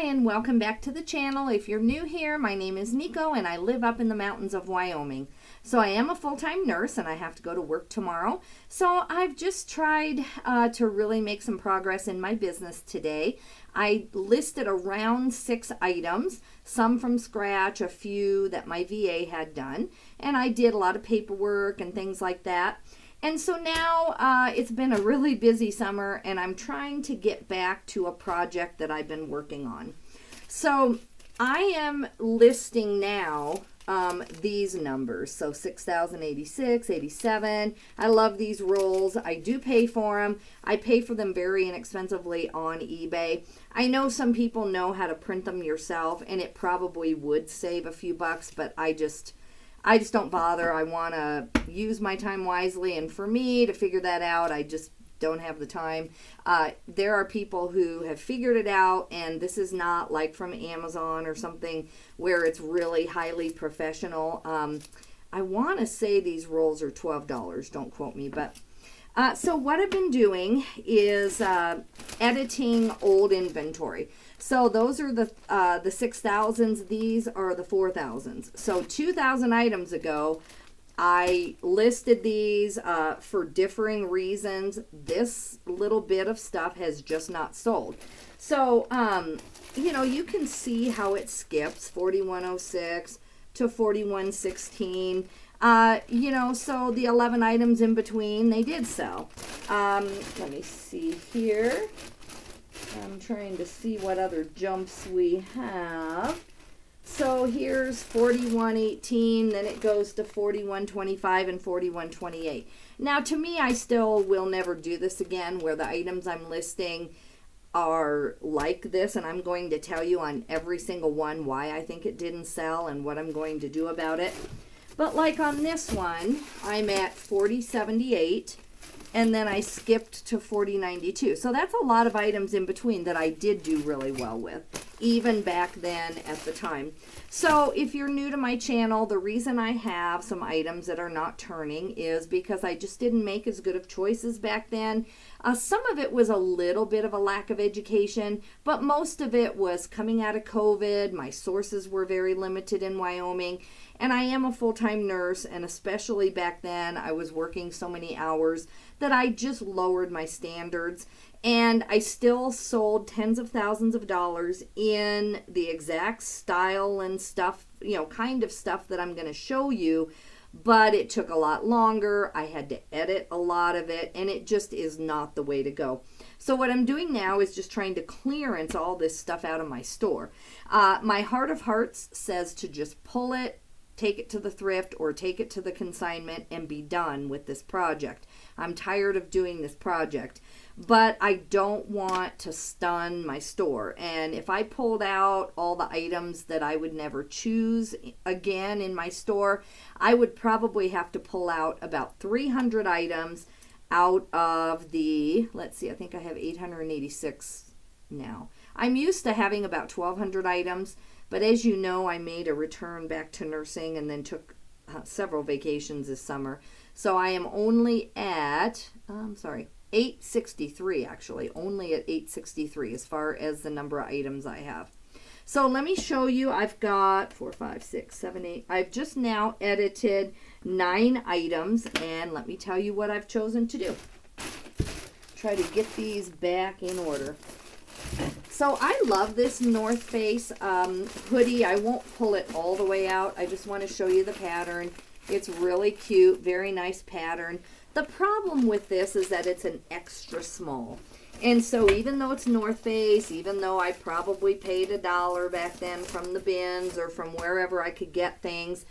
Hi, and welcome back to the channel. If you're new here, my name is Nico and I live up in the mountains of Wyoming. So I am a full-time nurse and I have to go to work tomorrow. So I've just tried to really make some progress in my business today. I listed around 6 items, some from scratch, a few that my VA had done, and I did a lot of paperwork and things like that. And so now it's been a really busy summer and I'm trying to get back to a project that I've been working on. So I am listing now these numbers. So 6,086, 87. I love these rolls. I do pay for them. I pay for them very inexpensively on eBay. I know some people know how to print them yourself and it probably would save a few bucks, but I just don't bother. I want to use my time wisely, and for me to figure that out, I just don't have the time. There are people who have figured it out, and this is not like from Amazon or something where it's really highly professional. I want to say these rolls are $12. Don't quote me, but so what I've been doing is editing old inventory. So those are the 6,000s. These are the 4,000s. So 2,000 items ago, I listed these for differing reasons. This little bit of stuff has just not sold. So, you know, you can see how it skips 4106 to 4116. You know, so the 11 items in between, they did sell. Let me see here. I'm trying to see what other jumps we have. So here's 4118, then it goes to 4125 and 4128. Now to me, I still will never do this again where the items I'm listing are like this, and I'm going to tell you on every single one why I think it didn't sell and what I'm going to do about it. But like on this one, I'm at 4078. And then I skipped to 4092. So that's a lot of items in between that I did do really well with, even back then at the time. So if you're new to my channel, the reason I have some items that are not turning is because I just didn't make as good of choices back then. Some of it was a little bit of a lack of education, but most of it was coming out of COVID. My sources were very limited in Wyoming. And I am a full-time nurse, and especially back then, I was working so many hours that I just lowered my standards. And I still sold tens of thousands of dollars in the exact style and stuff, you know, kind of stuff that I'm going to show you. But it took a lot longer. I had to edit a lot of it, and it just is not the way to go. So what I'm doing now is just trying to clearance all this stuff out of my store. My heart of hearts says to just pull it, take it to the thrift, or take it to the consignment and be done with this project. I'm tired of doing this project, but I don't want to stun my store. And if I pulled out all the items that I would never choose again in my store, I would probably have to pull out about 300 items out of the, let's see, I think I have 886 now. I'm used to having about 1,200 items. But as you know, I made a return back to nursing and then took several vacations this summer. So I am only at, 863 actually, only at 863 as far as the number of items I have. So let me show you, I've got 4, 5, 6, 7, 8. I've just now edited 9 items, and let me tell you what I've chosen to do. Try to get these back in order. So I love this North Face hoodie. I won't pull it all the way out. I just want to show you the pattern. It's really cute, very nice pattern. The problem with this is that it's an extra small. And so even though it's North Face, even though I probably paid $1 back then from the bins or from wherever I could get things,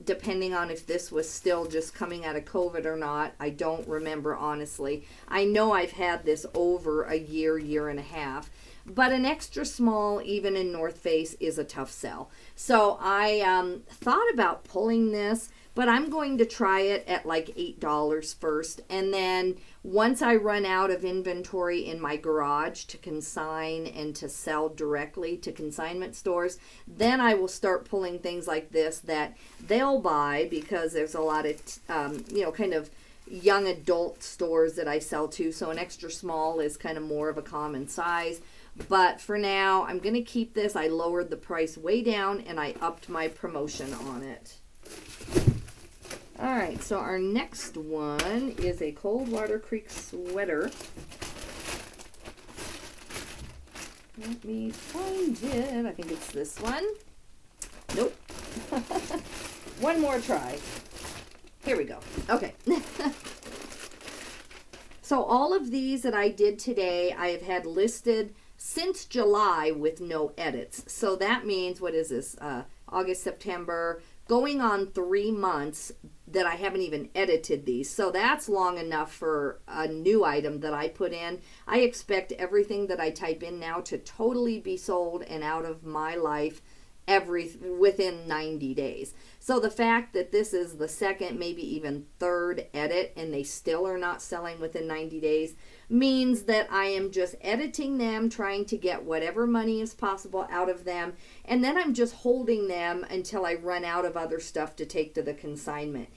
depending on if this was still just coming out of COVID or not, I don't remember honestly. I know I've had this over a year, year and a half, but an extra small, even in North Face, is a tough sell. So I thought about pulling this, but I'm going to try it at like $8 first, and then once I run out of inventory in my garage to consign and to sell directly to consignment stores, then I will start pulling things like this that they'll buy because there's a lot of, you know, kind of young adult stores that I sell to, so an extra small is kind of more of a common size. But for now, I'm going to keep this. I lowered the price way down, and I upped my promotion on it. All right, so our next one is a Coldwater Creek sweater. Let me find it. I think it's this one. Nope. One more try. Here we go. Okay. So all of these that I did today, I have had listed since July with no edits. So that means, what is this? August, September, going on 3 months that I haven't even edited these. So that's long enough for a new item that I put in. I expect everything that I type in now to totally be sold and out of my life within 90 days. So the fact that this is the second, maybe even third edit, and they still are not selling within 90 days, means that I am just editing them, trying to get whatever money is possible out of them, and then I'm just holding them until I run out of other stuff to take to the consignment.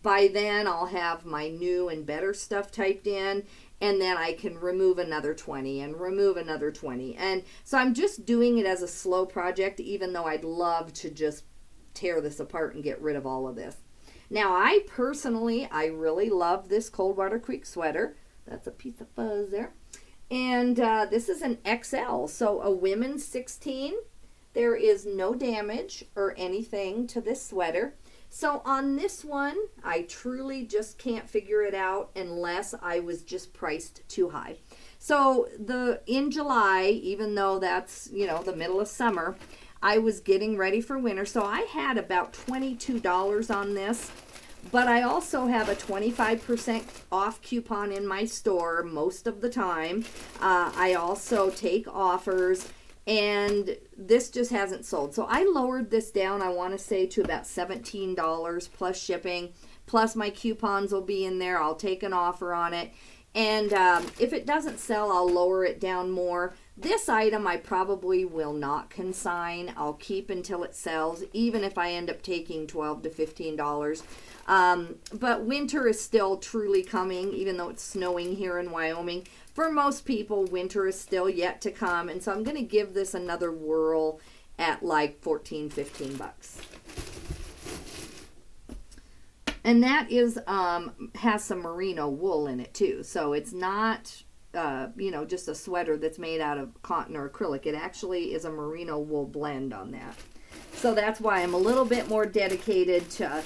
By then, I'll have my new and better stuff typed in, and then I can remove another 20 and remove another 20. And so I'm just doing it as a slow project, even though I'd love to just tear this apart and get rid of all of this. Now, I really love this Coldwater Creek sweater. That's a piece of fuzz there. And this is an XL, so a women's 16. There is no damage or anything to this sweater. So on this one, I truly just can't figure it out unless I was just priced too high. So in July, even though that's, the middle of summer, I was getting ready for winter. So I had about $22 on this, but I also have a 25% off coupon in my store most of the time. I also take offers, and this just hasn't sold. So I lowered this down, I want to say, to about $17 plus shipping, plus my coupons will be in there. I'll take an offer on it, and if it doesn't sell, I'll lower it down more. This item I probably will not consign. I'll keep until it sells, even if I end up taking $12 to $15. But winter is still truly coming, even though it's snowing here in Wyoming. For most people, winter is still yet to come, and so I'm going to give this another whirl at like $14, $15. And that is has some merino wool in it too, so it's not just a sweater that's made out of cotton or acrylic. It actually is a merino wool blend on that. So that's why I'm a little bit more dedicated to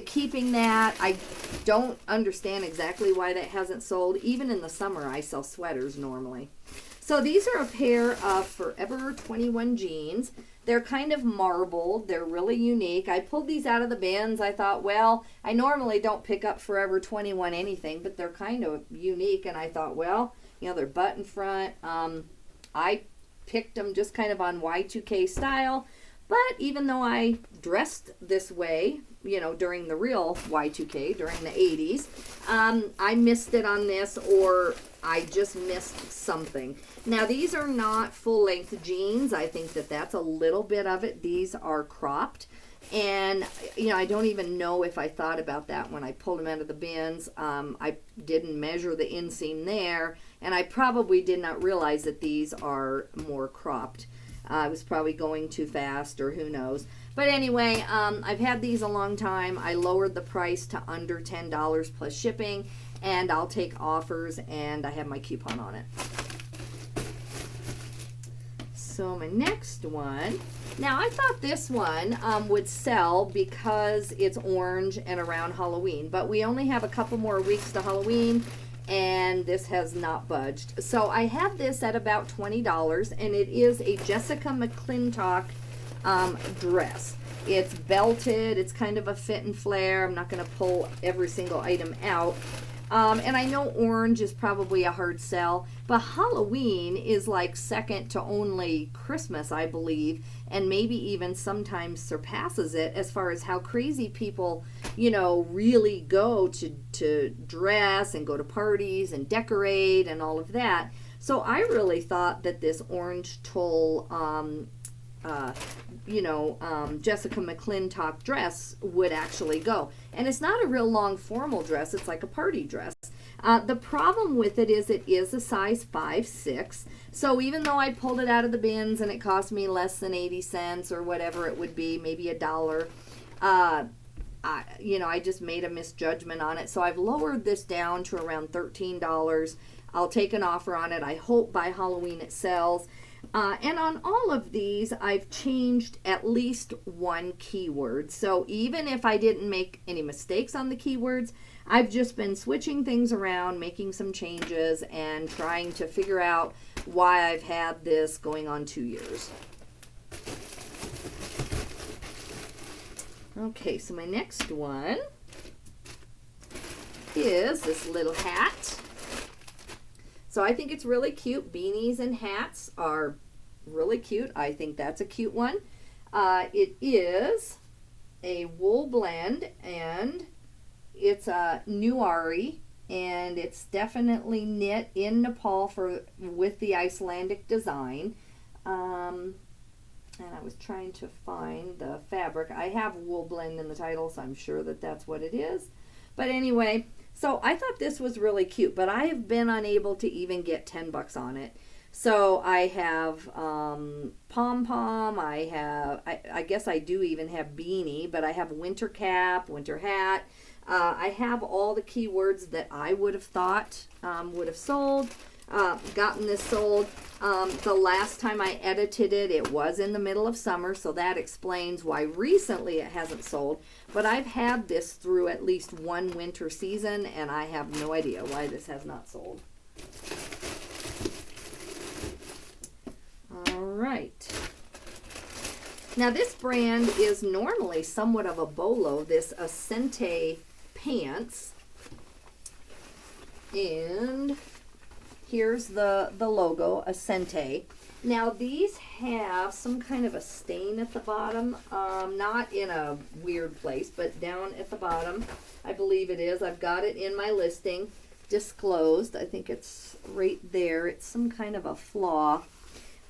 keeping that. I don't understand exactly why that hasn't sold. Even in the summer, I sell sweaters normally. So these are a pair of Forever 21 jeans. They're kind of marbled. They're really unique. I pulled these out of the bins. I thought, well, I normally don't pick up Forever 21 anything, but they're kind of unique. And I thought, well, they're button front. I picked them just kind of on Y2K style. But even though I dressed this way, during the real Y2K, during the 80s, I missed it on this, or I just missed something. Now, these are not full-length jeans. I think that that's a little bit of it. These are cropped. And, I don't even know if I thought about that when I pulled them out of the bins. I didn't measure the inseam there, and I probably did not realize that these are more cropped. I was probably going too fast, or who knows. But anyway, I've had these a long time. I lowered the price to under $10 plus shipping, and I'll take offers, and I have my coupon on it. So my next one, now I thought this one would sell because it's orange and around Halloween, but we only have a couple more weeks to Halloween, and this has not budged. So I have this at about $20, and it is a Jessica McClintock dress. It's belted. It's kind of a fit and flare. I'm not going to pull every single item out. And I know orange is probably a hard sell, but Halloween is like second to only Christmas, I believe, and maybe even sometimes surpasses it as far as how crazy people, really go to dress and go to parties and decorate and all of that. So I really thought that this orange tulle Jessica McClintock dress would actually go. And it's not a real long formal dress. It's like a party dress. The problem with it is a size 5'6". So even though I pulled it out of the bins and it cost me less than 80 cents or whatever it would be, maybe $1, I just made a misjudgment on it. So I've lowered this down to around $13. I'll take an offer on it. I hope by Halloween it sells. And on all of these, I've changed at least one keyword. So even if I didn't make any mistakes on the keywords, I've just been switching things around, making some changes, and trying to figure out why I've had this going on 2 years. Okay, so my next one is this little hat. So I think it's really cute. Beanies and hats are really cute. I think that's a cute one. It is a wool blend, and it's a Nuari, and it's definitely knit in Nepal with the Icelandic design. And I was trying to find the fabric. I have wool blend in the title, so I'm sure that that's what it is. But anyway, so I thought this was really cute, but I have been unable to even get $10 on it. So I have pom-pom, I guess I do even have beanie, but I have winter cap, winter hat. I have all the keywords that I would have thought would have sold, gotten this sold. The last time I edited it, it was in the middle of summer, so that explains why recently it hasn't sold. But I've had this through at least one winter season, and I have no idea why this has not sold. All right. Now this brand is normally somewhat of a bolo, this Ascente pants. And here's the logo, Ascente. Now these have some kind of a stain at the bottom, not in a weird place, but down at the bottom, I believe it is. I've got it in my listing, disclosed. I think it's right there. It's some kind of a flaw.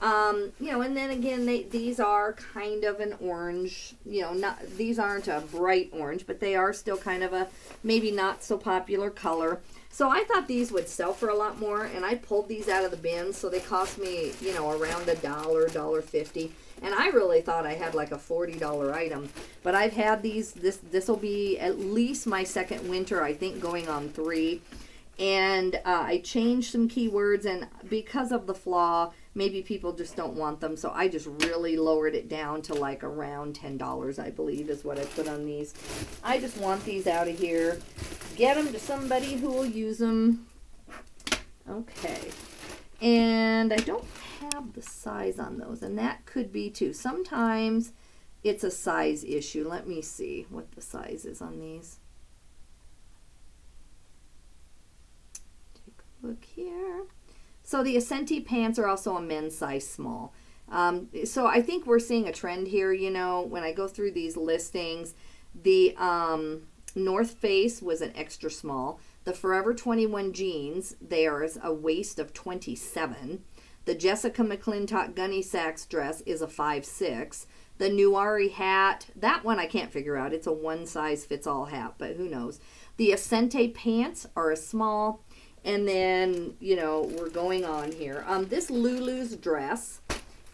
And then again, these are kind of an orange, these aren't a bright orange, but they are still kind of a maybe not so popular color. So I thought these would sell for a lot more, and I pulled these out of the bin, so they cost me, around $1, $1.50. And I really thought I had like a $40 item. But I've had these, this will be at least my second winter, I think going on 3. And I changed some keywords, and because of the flaw, maybe people just don't want them. So I just really lowered it down to like around $10, I believe is what I put on these. I just want these out of here. Get them to somebody who will use them. Okay. And I don't have the size on those, and that could be too. Sometimes it's a size issue. Let me see what the size is on these. Take a look here. So the Ascente pants are also a men's size small. So I think we're seeing a trend here, when I go through these listings. The North Face was an extra small. The Forever 21 jeans, there's a waist of 27. The Jessica McClintock Gunny Sacks dress is a 5'6". The Nuari hat, that one I can't figure out. It's a one-size-fits-all hat, but who knows. The Ascente pants are a small. And then, we're going on here. This Lulu's dress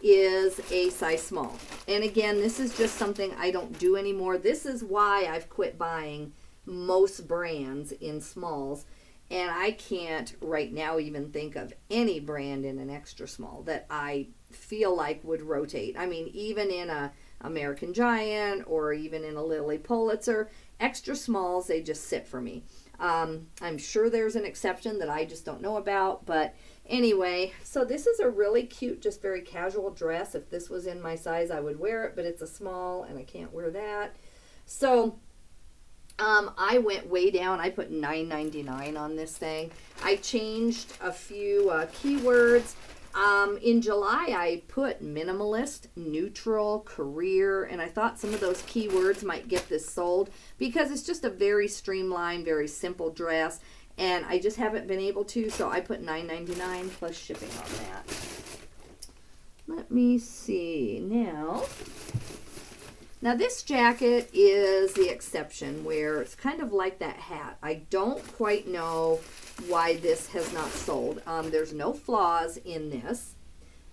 is a size small. And again, this is just something I don't do anymore. This is why I've quit buying most brands in smalls. And I can't right now even think of any brand in an extra small that I feel like would rotate. I mean, even in a American Giant or even in a Lilly Pulitzer, extra smalls, they just sit for me. I'm sure there's an exception that I just don't know about, but anyway, so this is a really cute, just very casual dress. If this was in my size, I would wear it, but it's a small and I can't wear that. So I went way down. I put $9.99 on this thing. I changed a few keywords. In July, I put minimalist, neutral, career, and I thought some of those keywords might get this sold because it's just a very streamlined, very simple dress, and I just haven't been able to, so I put $9.99 plus shipping on that. let me see now. Now this jacket is the exception, where it's kind of like that hat. I don't quite know why this has not sold. There's no flaws in this.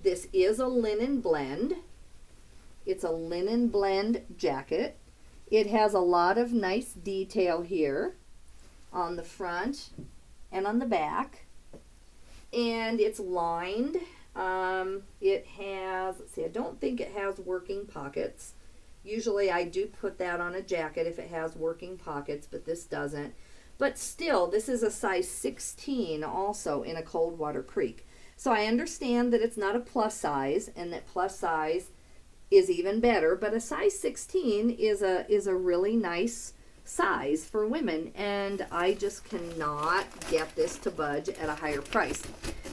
This is a linen blend. It's a linen blend jacket. It has a lot of nice detail here on the front and on the back. And it's lined. It has, let's see, I don't think it has working pockets. Usually I do put that on a jacket if it has working pockets, but this doesn't. But still, this is a size 16 also in a Coldwater Creek. So I understand that it's not a plus size, and that plus size is even better, but a size 16 is a really nice size for women, and I just cannot get this to budge at a higher price.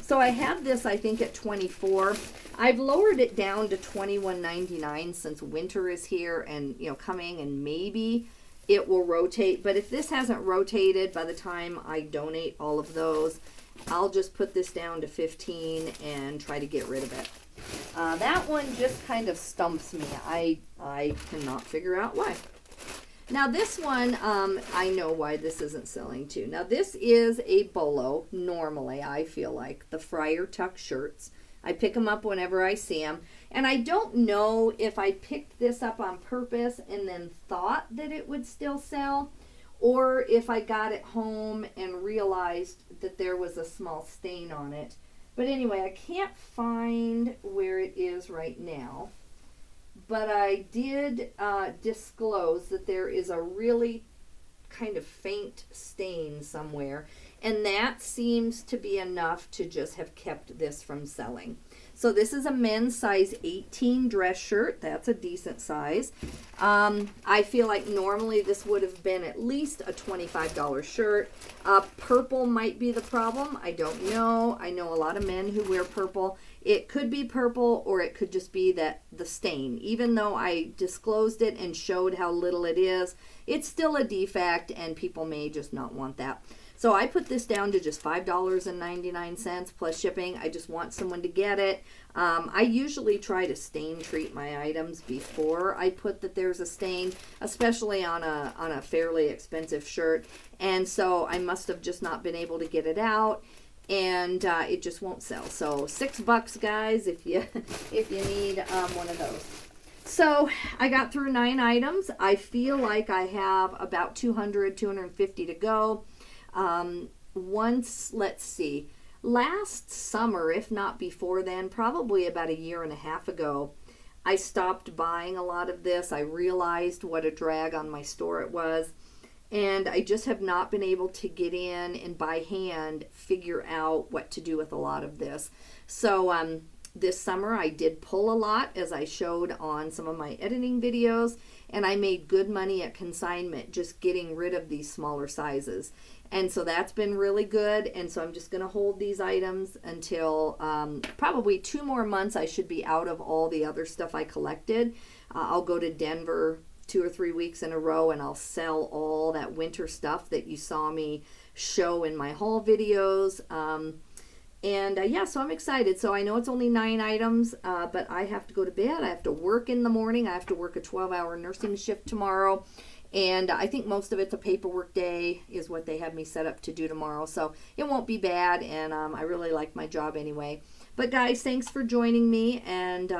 So I have this, I think, at $24. I've lowered it down to $21.99 since winter is here and, you know, coming, and maybe it will rotate. But if this hasn't rotated by the time I donate all of those, I'll just put this down to $15 and try to get rid of it. That one just kind of stumps me. I cannot figure out why. Now this one, I know why this isn't selling too. Now this is a bolo, normally, I feel like. The Friar Tuck shirts. I pick them up whenever I see them. And I don't know if I picked this up on purpose and then thought that it would still sell, or if I got it home and realized that there was a small stain on it. But anyway, I can't find where it is right now. But I did disclose that there is a really kind of faint stain somewhere, and that seems to be enough to just have kept this from selling. So this is a men's size 18 dress shirt. That's a decent size. I feel like normally this would have been at least a $25 shirt. Purple might be the problem. I don't know. I know a lot of men who wear purple. It could be purple, or it could just be that the stain. Even though I disclosed it and showed how little it is, it's still a defect, and people may just not want that. So I put this down to just $5.99 plus shipping. I just want someone to get it. I usually try to stain treat my items before I put that there's a stain, especially on a fairly expensive shirt. And so I must have just not been able to get it out, and it just won't sell. So $6, guys, if you need one of those. So I got through 9 items. I feel like I have about 250 to go. Let's see, last summer, if not before then, probably about a year and a half ago, I stopped buying a lot of this. I realized what a drag on my store it was, and I just have not been able to get in and by hand figure out what to do with a lot of this. So this summer I did pull a lot, as I showed on some of my editing videos, and I made good money at consignment just getting rid of these smaller sizes. And so that's been really good. And so I'm just going to hold these items until probably 2 more months. I should be out of all the other stuff I collected. I'll go to Denver 2 or 3 weeks in a row, and I'll sell all that winter stuff that you saw me show in my haul videos. Yeah, so I'm excited. So I know it's only 9 items, but I have to go to bed. I have to work in the morning. I have to work a 12-hour nursing shift tomorrow. And I think most of it's a paperwork day is what they have me set up to do tomorrow. So it won't be bad, and I really like my job anyway. But guys, thanks for joining me, and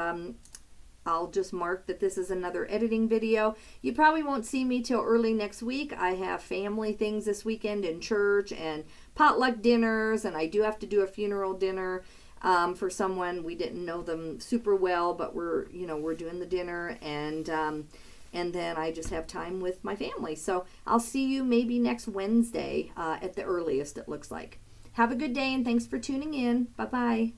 I'll just mark that this is another editing video. You probably won't see me till early next week. I have family things this weekend in church and potluck dinners, and I do have to do a funeral dinner for someone. We didn't know them super well, but we're doing the dinner, and then I just have time with my family. So I'll see you maybe next Wednesday at the earliest, it looks like. Have a good day, and thanks for tuning in. Bye-bye.